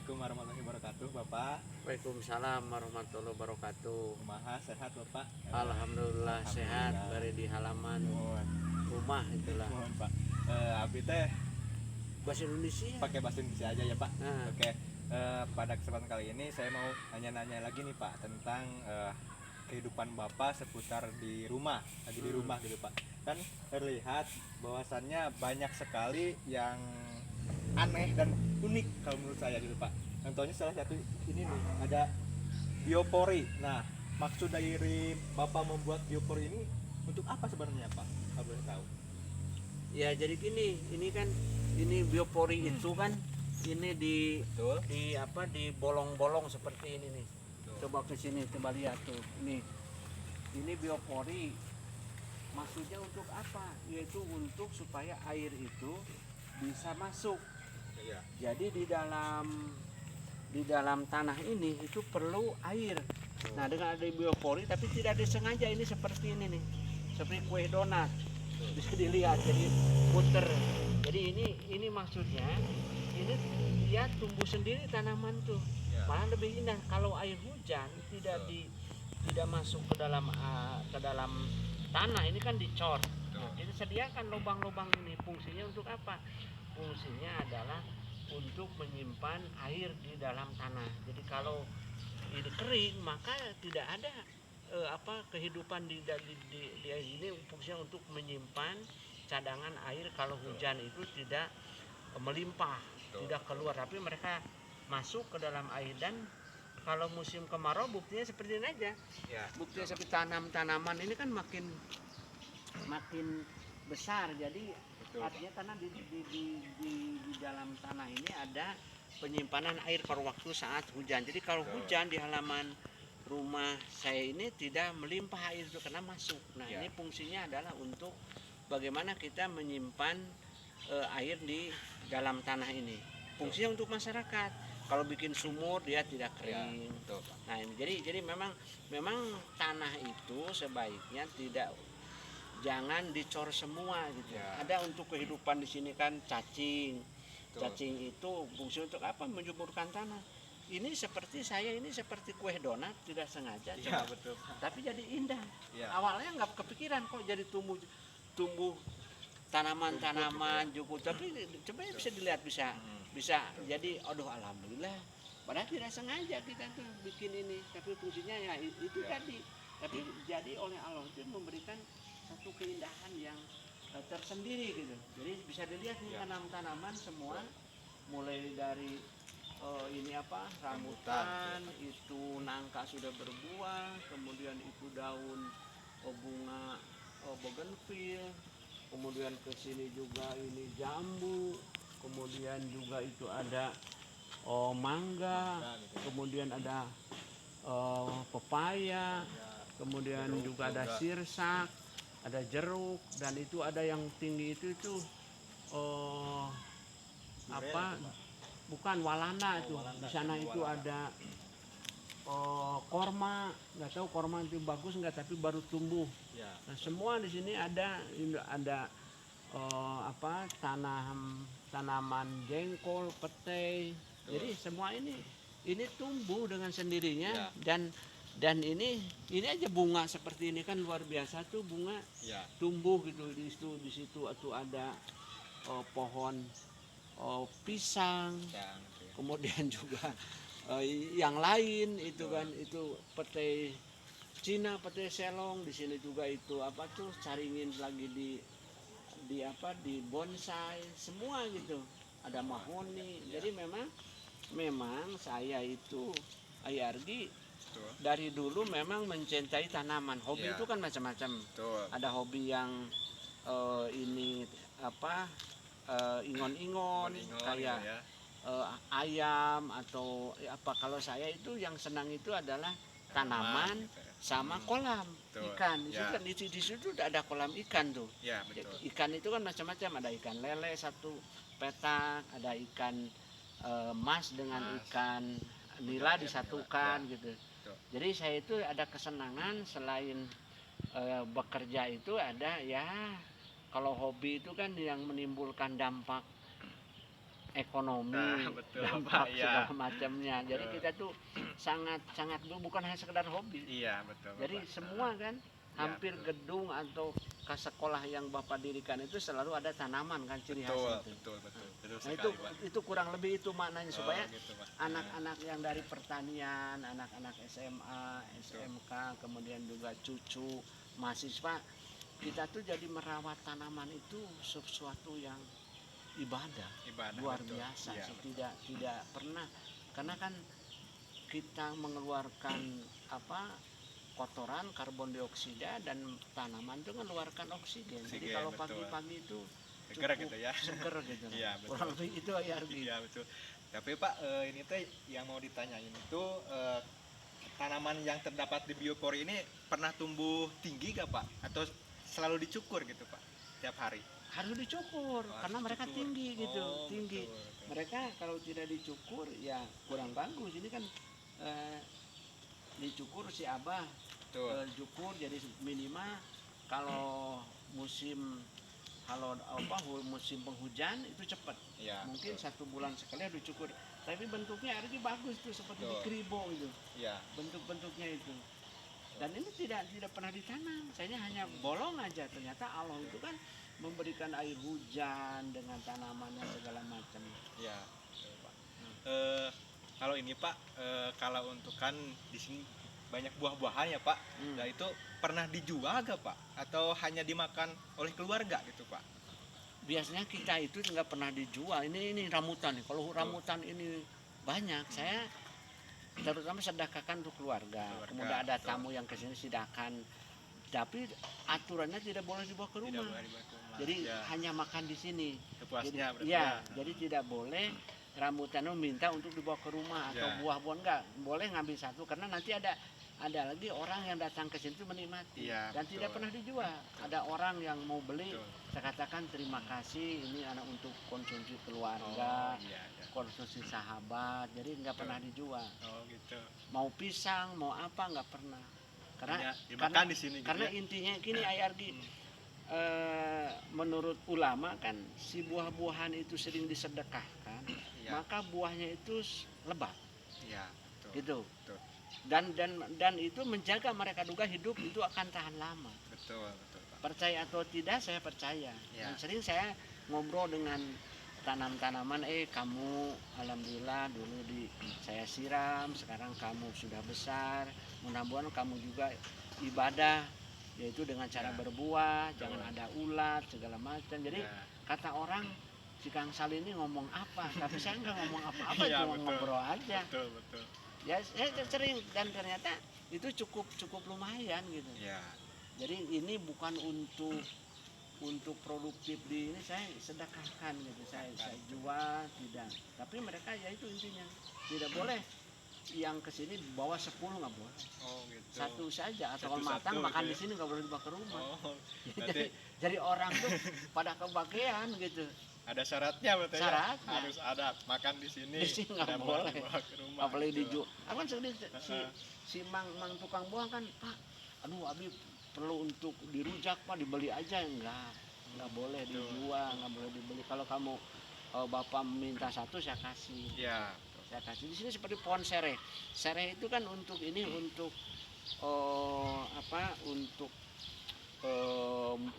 Assalamualaikum warahmatullahi wabarakatuh, Bapak. Waalaikumsalam warahmatullahi wabarakatuh. Kumaha sehat, Bapak? Alhamdulillah sehat, bari di halaman Mohon, rumah itulah. mohon Pak. Abi teh Bahasa Indonesia. pakai bahasa Indonesia aja ya, Pak. Nah, Oke. Pada kesempatan kali ini saya mau nanya-nanya lagi nih, Pak, tentang kehidupan Bapak seputar di rumah, lagi di rumah gitu, Pak. Kan terlihat bahwasannya banyak sekali yang aneh dan unik kalau menurut saya gitu, Pak. Contohnya salah satu ini nih, ada biopori. Nah, maksud dari Bapak membuat biopori ini untuk apa sebenarnya, Pak? Kalau boleh tahu. ya jadi gini, ini biopori itu kan ini Betul. di bolong-bolong seperti ini nih. Coba ke sini, coba lihat tuh. Ini biopori maksudnya untuk apa? Yaitu untuk supaya air itu bisa masuk. Iya. Jadi di dalam tanah ini itu perlu air. Nah, dengan ada biopori tapi tidak disengaja ini seperti ini nih. Seperti kue donat. Bisa dilihat jadi puter. Jadi ini maksudnya ini dia tumbuh sendiri tanaman tuh. Ya. Malah lebih indah kalau air hujan tidak masuk ke dalam tanah, ini kan dicor. Nah, jadi sediakan lubang-lubang ini, fungsinya untuk apa? Fungsinya adalah untuk menyimpan air di dalam tanah. Jadi kalau ini kering maka tidak ada kehidupan di air ini. Fungsinya untuk menyimpan cadangan air kalau hujan itu tidak melimpah, tidak keluar, tapi mereka masuk ke dalam air. Dan kalau musim kemarau buktinya seperti ini aja. Ya. Buktinya seperti tanaman ini kan makin besar. Jadi Betul. artinya karena di dalam tanah ini ada penyimpanan air per waktu saat hujan. Jadi kalau hujan di halaman rumah saya ini tidak melimpah air itu karena masuk. Nah, Ya. ini fungsinya adalah untuk bagaimana kita menyimpan air di dalam tanah ini. Fungsinya untuk masyarakat. Kalau bikin sumur dia tidak kering. Betul, Pak. Nah, ini jadi memang tanah itu sebaiknya jangan dicor semua gitu. Ya. Ada untuk kehidupan di sini kan cacing. Betul. Cacing itu fungsi untuk apa? Menjuburkan tanah. Ini seperti kue donat, tidak sengaja. Iya, betul. Tapi jadi indah. Ya. Awalnya nggak kepikiran kok jadi tumbuh tanaman-tanaman juga. Tapi coba bisa dilihat bisa jadi aduh alhamdulillah. Padahal tidak sengaja kita tuh bikin ini, tapi fungsinya ya itu Ya. tadi. Tapi jadi oleh Allah itu memberikan satu keindahan yang tersendiri gitu. Jadi bisa dilihat nih Ya. tanaman semua, mulai dari rambutan, itu nangka sudah berbuah, kemudian itu daun bunga bougainville, kemudian ke sini juga ini jambu, kemudian juga itu ada mangga, kemudian ada pepaya, kemudian Jeruk juga ada juga. sirsak, ada jeruk, dan itu ada yang tinggi itu apa? Bukan walana itu. walana. Di sana itu Walana. ada korma, nggak tahu korma itu bagus nggak, tapi baru tumbuh. Ya. Nah, semua di sini ada tanaman jengkol, petai. Jadi semua ini tumbuh dengan sendirinya. Ya. Dan ini aja bunga seperti ini kan luar biasa tuh, bunga Ya. tumbuh gitu. Di situ itu ada pohon pisang, Ya. kemudian juga yang lain itu kan, itu petai Cina, petai selong. Di sini juga itu caringin lagi di bonsai semua gitu, ada mahoni. Jadi memang saya itu Ayargi Betul. dari dulu memang mencintai tanaman. Hobi Ya. itu kan macam-macam. Betul. Ada hobi yang ingon-ingon kayak ya. ayam atau apa. Kalau saya itu yang senang itu adalah tanaman gitu ya. sama kolam Betul. ikan. Ya. Di situ ada kolam ikan tuh. Ya, betul. Ikan itu kan macam-macam, ada ikan lele satu petak, ada ikan mas dengan ikan nila disatukan gitu. Betul. Jadi saya itu ada kesenangan selain bekerja itu ada ya. Kalau hobi itu kan yang menimbulkan dampak ekonomi, Nah, betul, dampak Pak. Iya. segala macamnya. Jadi Betul. kita tuh sangat bukan hanya sekedar hobi. Iya, betul, Jadi Bapak. semua kan Ya, hampir betul. gedung atau ke sekolah yang Bapak dirikan itu selalu ada tanaman kan ciri khas Betul, itu. betul, betul. Betul Nah sekali, Pak. itu kurang lebih itu maknanya Oh, supaya gitu, Pak. anak-anak yang dari pertanian, anak-anak SMA, Betul. SMK, kemudian juga cucu mahasiswa, kita tuh jadi merawat tanaman itu sesuatu yang ibadah Ibadah, luar betul. biasa. Iya, Saya betul. tidak pernah, karena kan kita mengeluarkan apa kotoran karbon dioksida dan tanaman itu mengeluarkan oksigen. Jadi Oksigen, kalau betul. pagi-pagi itu Seger cukup gitu ya. seger gitu. Iya, betul. Kurang lebih itu ya Ardi. Iya, betul. Tapi Pak, ini teh yang mau ditanyain itu tanaman yang terdapat di biopori ini pernah tumbuh tinggi gak Pak? Atau selalu dicukur gitu Pak? Tiap hari? Harus dicukur Oh, karena harus mereka dicukur. tinggi gitu, Oh, tinggi. betul, betul. Mereka kalau tidak dicukur ya kurang bagus. Ini kan eh, dicukur si Abah Betul. cukur jadi minimal kalau musim kalau apa musim penghujan itu cepat. Iya. Mungkin Betul. 1 bulan sekali harus dicukur. Tapi bentuknya Ardi bagus tuh seperti di Betul. kribo gitu. Iya. Bentuk-bentuknya itu. Dan ini tidak pernah ditanam. Saya hanya bolong aja. Ternyata Allah itu kan memberikan air hujan dengan tanamannya segala macam. Iya. Betul, Pak. Kalau ini Pak, kalau untuk kan di sini banyak buah-buahan ya Pak. Nah itu pernah dijual gak Pak? Atau hanya dimakan oleh keluarga gitu Pak? Biasanya kita itu nggak pernah dijual. Ini rambutan nih. Kalau rambutan ini banyak, saya terutama sedekahkan untuk keluarga. Kemudian ada betul. tamu yang kesini sedekahkan. Tapi aturannya tidak boleh dibawa ke Tidak rumah. boleh dibawa ke rumah. Jadi Ya, hanya makan di sini. kepuasnya berarti Ya, jadi tidak boleh rambutan itu minta untuk dibawa ke rumah atau Ya. buah-buahan enggak. Boleh ngambil satu karena nanti ada lagi orang yang datang ke sini itu menikmati Iya, dan betul. tidak pernah dijual. Ada orang yang mau beli, Betul. saya katakan terima kasih ini anak untuk konsumsi Oh, keluarga, iya, iya. konsumsi sahabat, jadi nggak pernah dijual. Oh gitu. Mau pisang, mau apa nggak pernah. Hanya dimakan di sini gitu karena ya? intinya gini Ayargi, menurut ulama kan si buah-buahan itu sering disedekahkan, Iya. maka buahnya itu lebat Iya, betul. gitu. Betul. Dan itu menjaga mereka juga hidup itu akan tahan lama. Betul, betul Pak. Percaya atau tidak saya percaya. Ya. Dan sering saya ngobrol dengan tanam-tanaman, kamu alhamdulillah dulu saya siram, sekarang kamu sudah besar, mudah-mudahan kamu juga ibadah yaitu dengan cara Ya. berbuah, Betul. jangan ada ulat segala macam. Jadi Ya. kata orang si Kang Sal ini ngomong apa, tapi saya nggak ngomong apa-apa, Iya, cuma betul. ngobrol aja. Betul, betul. Ya saya sering dan ternyata itu cukup lumayan gitu. Iya. Jadi ini bukan untuk produktif di ini, saya sedekahkan gitu, saya jual tidak. Tapi mereka ya itu intinya tidak boleh yang kesini bawa 10 nggak boleh. Oh gitu. Satu saja atau kalau Satu-satu matang makan gitu di ya? sini nggak boleh dibawa ke rumah. Oh, jadi, berarti orang tuh pada kebagian gitu. ada syaratnya berarti ya? Syaratnya. Harus ada makan di sini. Di sini nggak dan boleh. dibawa ke rumah, Apalagi gitu. dijual. Aku kan sedih si mang tukang buah kan, Pak, aduh Abi perlu untuk dirujak Pak, dibeli aja. Nggak boleh dijual, nggak boleh dibeli. Kalau kamu Bapak minta satu saya kasih. Iya. Saya kasih. Di sini seperti pohon sereh. Sereh itu kan untuk ini untuk untuk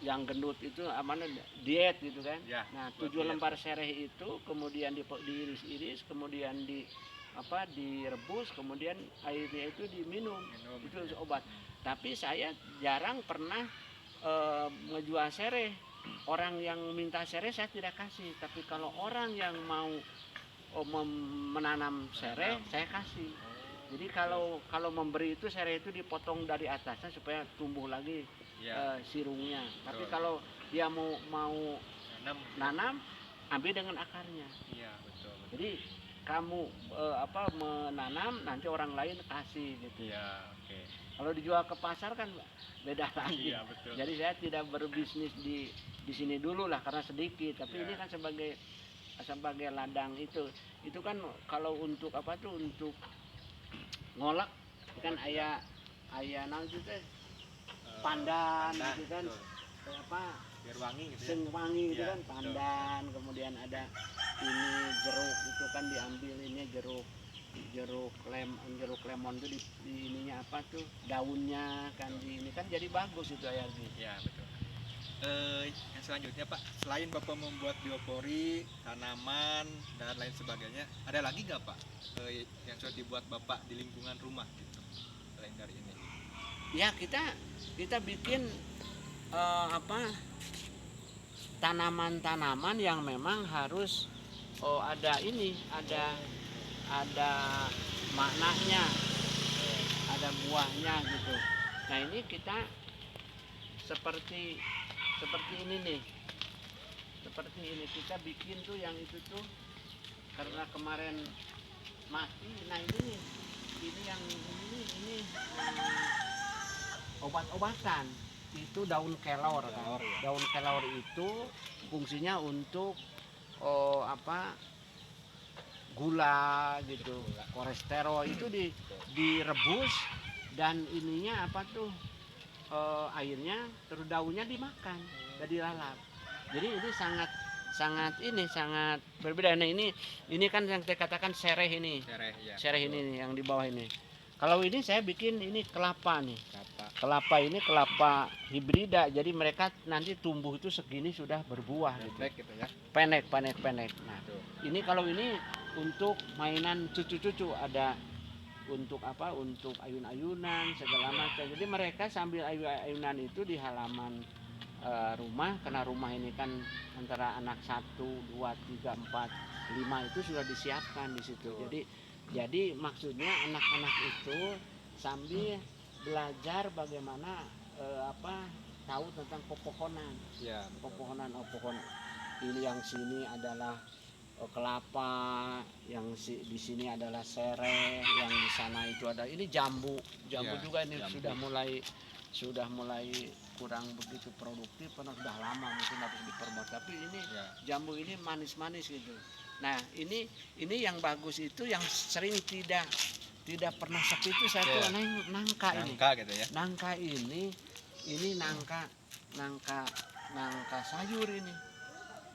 yang gendut itu amana diet gitu kan. Ya, Nah, buat 7 diet. lembar sereh itu kemudian diiris-iris, kemudian direbus, kemudian airnya itu diminum. Itu obat. Tapi saya jarang pernah ngejual sereh. Orang yang minta sereh saya tidak kasih, tapi kalau orang yang mau menanam sereh saya kasih. Jadi kalau memberi itu sereh itu dipotong dari atasnya supaya tumbuh lagi sirungnya. Tapi kalau dia mau nanam ambil dengan akarnya. Iya, betul. Jadi kamu menanam nanti orang lain kasih gitu. Iya, oke. Kalau dijual ke pasar kan beda lagi. Iya, betul. Jadi saya tidak berbisnis di sini dulu lah karena sedikit. Tapi ini kan sebagai ladang itu kan kalau untuk untuk ngolak kan ayah naon itu teh pandan gitu kan. biar wangi gitu ya. sing wangi gitu Iya, kan, pandan, kemudian ada ini jeruk itu kan diambil ini jeruk jeruk lemon tuh di ininya apa tuh daunnya kan di ini kan jadi bagus itu Ayargi. Ya betul. Yang selanjutnya Pak, selain Bapak membuat biopori, tanaman dan lain sebagainya, ada lagi nggak Pak yang sudah dibuat Bapak di lingkungan rumah gitu, selain dari ini? Ya kita bikin apa tanaman-tanaman yang memang harus ada ini ada maknanya, ada buahnya gitu. Nah ini kita seperti ini nih, seperti ini kita bikin tuh yang itu tuh karena kemarin mati. Nah ini yang ini obat-obatan itu daun kelor kan. Kelor, ya. Daun kelor itu fungsinya untuk apa gula gitu, kolesterol itu direbus dan ininya apa tuh airnya terus daunnya dimakan dan dilalap. Jadi ini sangat berbeda. Nah ini kan yang saya katakan sereh ini. Sereh ini nih, yang di bawah ini. Kalau ini saya bikin ini kelapa nih. Kelapa ini kelapa hibrida. Jadi mereka nanti tumbuh itu segini sudah berbuah Pendek gitu ya. Pendek. Nah, ini kalau ini untuk mainan cucu-cucu, ada untuk apa? Untuk ayun-ayunan segala macam. Jadi mereka sambil ayun-ayunan itu di halaman rumah, karena rumah ini kan antara anak 1, 2, 3, 4, 5 itu sudah disiapkan di situ. Jadi maksudnya anak-anak itu sambil belajar bagaimana tahu tentang pepohonan. Ya, Pepohonan pohon ini yang sini adalah kelapa, yang di sini adalah sereh, yang di sana itu ada ini jambu Ya, juga ini jambu. sudah mulai kurang begitu produktif karena sudah lama mungkin harus diperbuat, tapi ini ya. jambu ini manis-manis gitu. Nah ini yang bagus itu yang sering tidak pernah sepi itu saya tuh nangka ini. Nangka gitu ya. Nangka ini nangka sayur ini.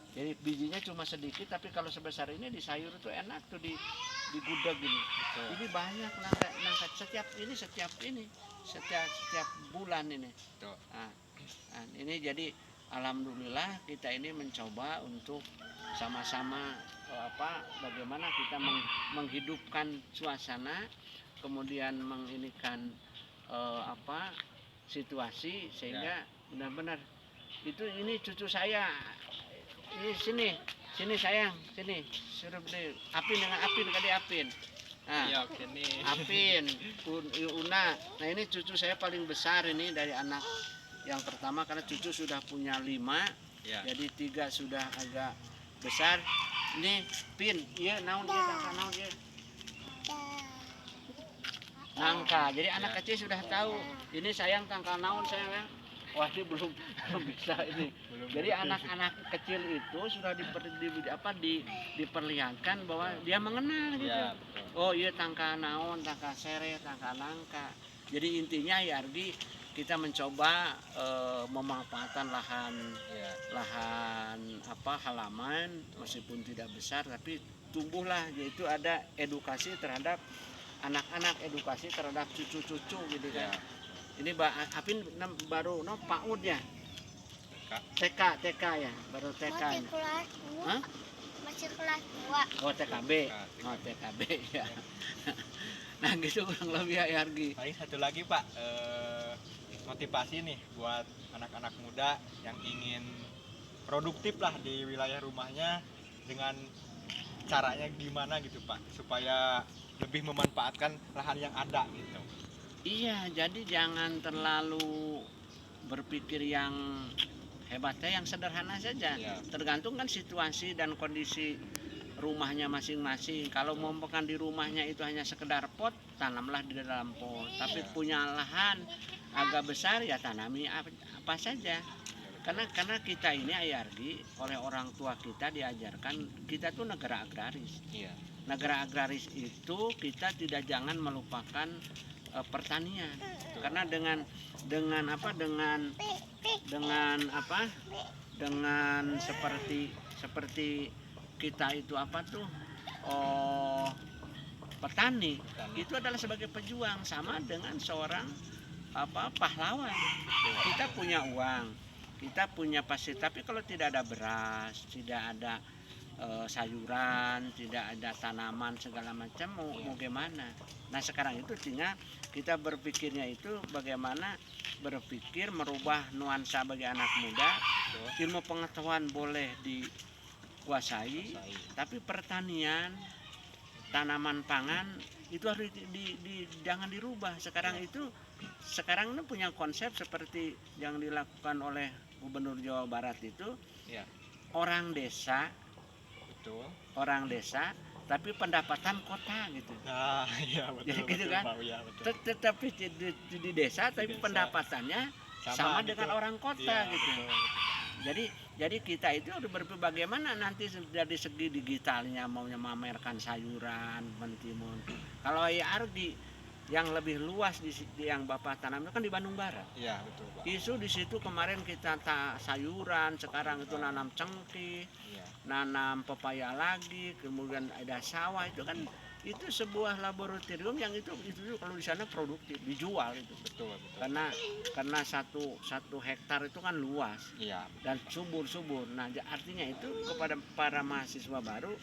Jadi bijinya cuma sedikit, tapi kalau sebesar ini di sayur itu enak tuh digudeg gini. Betul. Ini banyak nangka setiap bulan ini. Betul. Nah, ini jadi alhamdulillah kita ini mencoba untuk sama-sama bagaimana kita menghidupkan suasana, kemudian menginikan situasi sehingga benar-benar itu ini cucu saya ini sini sayang sini suruh beli apin dengan apin kali apin. Nah, Ya, oke nih. Apin, Una. Nah ini cucu saya paling besar ini dari anak yang pertama karena cucu sudah punya 5, Ya. jadi 3 sudah agak besar. Ini Pin, iya naon dia naon dia. Nangka. Jadi anak kecil sudah tahu. Ini sayang tangkal naon sayang. Wah ini belum bisa ini. Jadi anak-anak kecil itu sudah diperlihatkan bahwa dia mengenal gitu. Ya, Oh iya tangka naon, tangka sereh, tangka nangka. Jadi intinya ya Ardi kita mencoba memanfaatkan lahan halaman meskipun tidak besar tapi tumbuhlah, yaitu ada edukasi terhadap anak-anak, edukasi terhadap cucu-cucu gitu kan. Ini Apin baru PAUD ya. TK ya, baru TK. Masih kelas 2. Hah? Masih kelas 2. Oh TKB. Oh TKB ya. Nah gitu kurang lebih ya Argi. Paling satu lagi Pak, motivasi nih buat anak-anak muda yang ingin produktif lah di wilayah rumahnya, dengan caranya gimana gitu Pak, supaya lebih memanfaatkan lahan yang ada gitu. Iya, jadi jangan terlalu berpikir yang hebatnya, yang sederhana saja. Ya. Tergantung kan situasi dan kondisi rumahnya masing-masing. Kalau mau makan di rumahnya itu hanya sekedar pot, tanamlah di dalam pot. Tapi punya lahan agak besar ya tanami apa saja. Karena kita ini Ayargi oleh orang tua kita diajarkan kita tuh negara agraris. Iya. Negara agraris itu kita jangan melupakan pertanian. Karena dengan dengan seperti kita itu apa tuh, oh, petani itu adalah sebagai pejuang, sama dengan seorang pahlawan. Kita punya uang, kita punya pasir, tapi kalau tidak ada beras, tidak ada sayuran, tidak ada tanaman segala macam, mau gimana? Nah sekarang itu tinggal kita berpikirnya itu bagaimana berpikir merubah nuansa bagi anak muda. Ilmu pengetahuan boleh dikuasai, tapi pertanian, tanaman pangan itu harus jangan dirubah. Sekarang ini punya konsep seperti yang dilakukan oleh Gubernur Jawa Barat itu, orang desa, orang desa tapi pendapatan kota gitu. Iya betul. Jadi gitu kan. Pak, ya, betul. Tetapi di desa tapi pendapatannya sama gitu. dengan orang kota Iya, gitu. betul. Jadi kita itu harus berpikir bagaimana nanti dari segi digitalnya mau memamerkan sayuran, mentimun. Kalau IRG yang lebih luas yang Bapak tanam itu kan di Bandung Barat. Iya betul Pak. Isu di situ kemarin kita sayuran, sekarang itu nanam cengkeh, Iya. nanam pepaya lagi, kemudian ada sawah, itu kan itu sebuah laboratorium yang itu kalau di sana produktif, dijual itu. Betul. Karena satu hektar itu kan luas. Iya. Dan subur. Nah, artinya itu kepada para mahasiswa baru,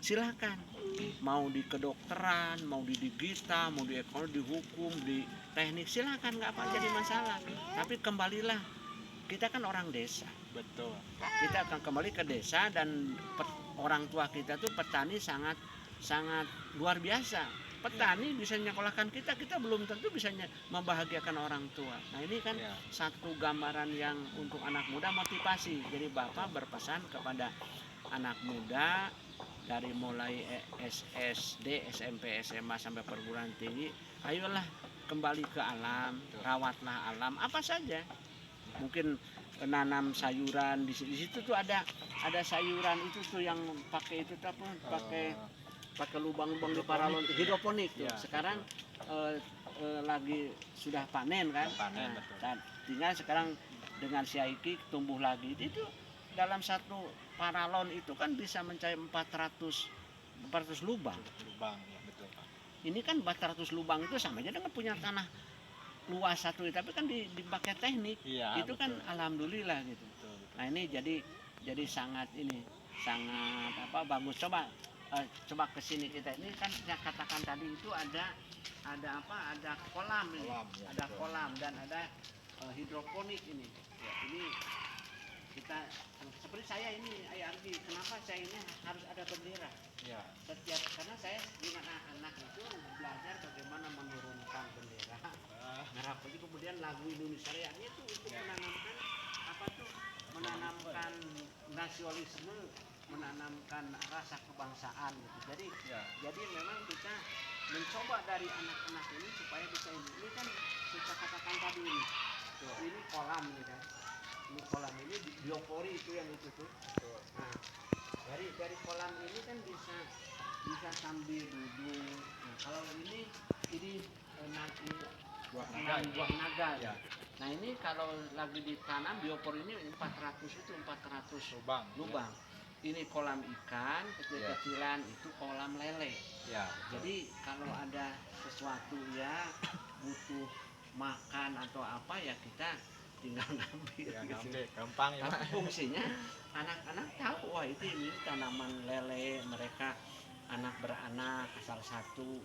silakan mau di kedokteran, mau di digital, mau di ekonomi, di hukum, di teknik, silakan, nggak apa jadi masalah. Tapi kembalilah, kita kan orang desa. Betul. Kita akan kembali ke desa, dan orang tua kita tuh petani sangat luar biasa. Petani bisa nyekolahkan kita belum tentu bisa membahagiakan orang tua. Nah ini kan satu gambaran yang untuk anak muda, motivasi. Jadi Bapak berpesan kepada anak muda dari mulai SD, SMP, SMA sampai perguruan tinggi, ayolah kembali ke alam, rawatlah alam, apa saja. Mungkin nanam sayuran di situ tuh ada sayuran itu tuh yang pakai itu pakai lubang-lubang di paralon, hidroponik tuh. Sekarang lagi sudah panen kan. Nah, tinggal sekarang dengan siaiki tumbuh lagi. Itu dalam satu paralon itu kan bisa mencapai 400 lubang. Ya, betul Pak. Ini kan 400 lubang itu sama aja dengan punya tanah luas satu, tapi kan dipakai teknik. Itu betul. Kan alhamdulillah gitu. Betul. Nah ini jadi sangat bagus. Coba kesini kita ini kan saya katakan tadi itu ada kolam ini, ada kolam dan ada hidroponik ini. Ini kita seperti saya ini IRG, kenapa saya ini harus ada bendera? Karena saya dengan anak itu belajar bagaimana menurunkan bendera merah putih, kemudian lagu Indonesia Raya itu menanamkan nasionalisme, menanamkan rasa kebangsaan gitu. Jadi memang kita mencoba dari anak-anak ini supaya bisa ini kan kita katakan tadi ini. Ini kolam ini kan. Ini kolam ini biopori itu yang itu tuh. Nah, dari kolam ini kan bisa sambil duduk. Nah, kalau ini nanti buah naga. Ya. Nah, ini kalau lagi ditanam biopori ini 400 lubang. Ini kolam ikan kecil-kecilan, itu kolam lele. Jadi kalau ada sesuatu butuh makan atau apa kita tinggal ngambil. Gampang ya. Tapi fungsinya anak-anak tahu, wah ini tanaman lele, mereka anak beranak asal satu.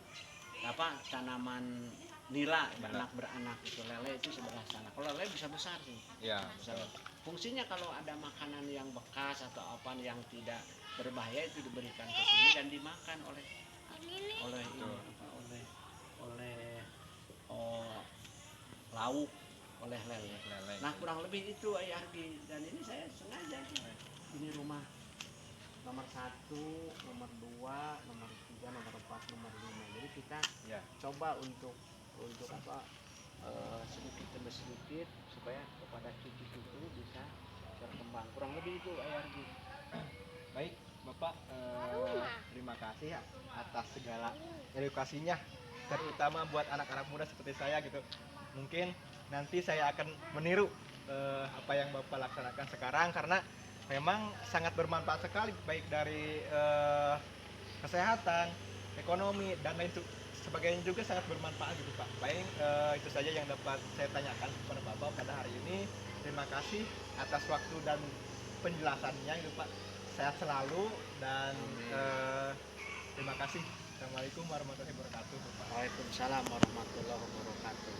Tanaman nila beranak itu, lele itu sebelah sana. Kalau lele bisa besar sih. Fungsinya kalau ada makanan yang bekas atau apa yang tidak berbahaya itu diberikan ke sini dan dimakan oleh lauk, oleh lele. Nah kurang lebih itu IRG, dan ini saya sengaja ini rumah nomor 1, nomor 2, nomor 3, nomor 4, nomor 5. Jadi kita coba untuk sedikit demi sedikit supaya kepada cucu-cucu bisa berkembang. Kurang lebih itu IRG. Baik Bapak, terima kasih atas segala edukasinya, terutama buat anak-anak muda seperti saya gitu. Mungkin nanti saya akan meniru apa yang Bapak laksanakan sekarang, karena memang sangat bermanfaat sekali, baik dari kesehatan, ekonomi, dan lain sebagainya juga sangat bermanfaat gitu Pak. Baik, itu saja yang dapat saya tanyakan kepada Bapak pada hari ini. Terima kasih atas waktu dan penjelasannya gitu Pak. Sehat selalu dan terima kasih. Assalamualaikum warahmatullahi wabarakatuh Bapak. Waalaikumsalam warahmatullahi wabarakatuh.